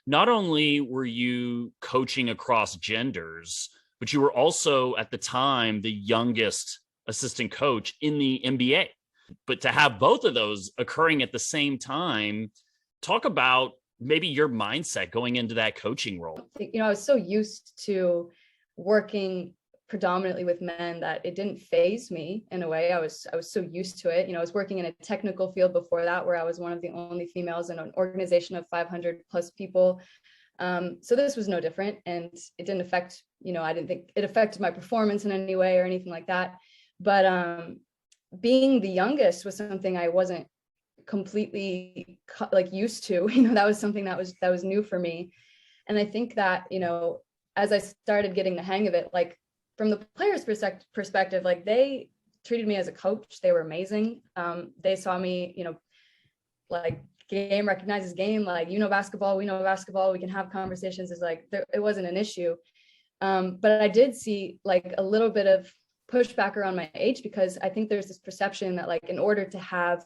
not only were you coaching across genders, but you were also at the time the youngest assistant coach in the NBA. But to have both of those occurring at the same time, talk about maybe your mindset going into that coaching role. I was so used to working predominantly with men that it didn't phase me in a way. I was so used to it. I was working in a technical field before that, where I was one of the only females in an organization of 500 plus people. So this was no different, and it didn't affect, I didn't think it affected my performance in any way or anything like that. But being the youngest was something I wasn't completely used to. That was something that was new for me. And I think that, as I started getting the hang of it, like from the players' perspective, like they treated me as a coach. They were amazing. They saw me, like game recognizes game, like, basketball, we know basketball, we can have conversations. It's like, it wasn't an issue. But I did see like a little bit of pushback around my age, because I think there's this perception that like in order to have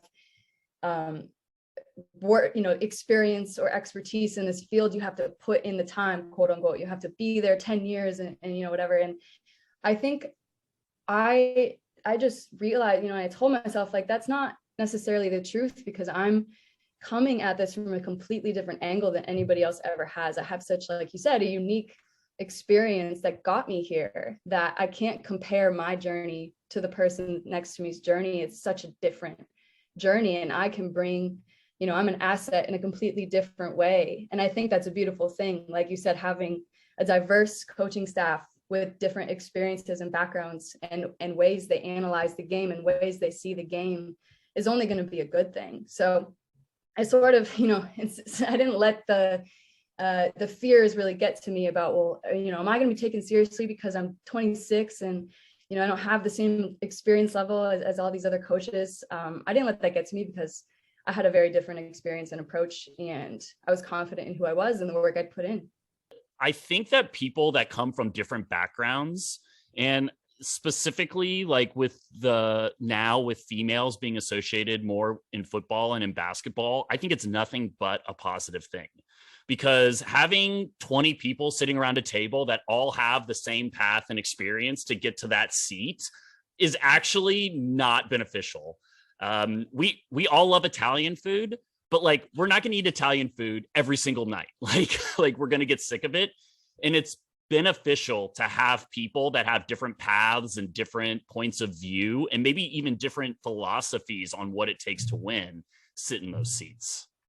work, experience or expertise in this field, you have to put in the time, quote unquote, you have to be there 10 years and whatever. And I think I just realized, I told myself like, that's not necessarily the truth, because I'm coming at this from a completely different angle than anybody else ever has. I have such, like you said, a unique experience that got me here, that I can't compare my journey to the person next to me's journey. It's such a different journey, and I can bring, I'm an asset in a completely different way. And I think that's a beautiful thing. Like you said, having a diverse coaching staff with different experiences and backgrounds and ways they analyze the game and ways they see the game is only going to be a good thing. So I sort of, I didn't let the fears really get to me about, well, am I going to be taken seriously because I'm 26 and, I don't have the same experience level as all these other coaches. I didn't let that get to me, because I had a very different experience and approach, and I was confident in who I was and the work I'd put in. I think that people that come from different backgrounds, and specifically like with females being associated more in football and in basketball, I think it's nothing but a positive thing. Because having 20 people sitting around a table that all have the same path and experience to get to that seat is actually not beneficial. We all love Italian food, but like, we're not going to eat Italian food every single night. Like we're going to get sick of it. And it's beneficial to have people that have different paths and different points of view, and maybe even different philosophies on what it takes to win, sit in those seats.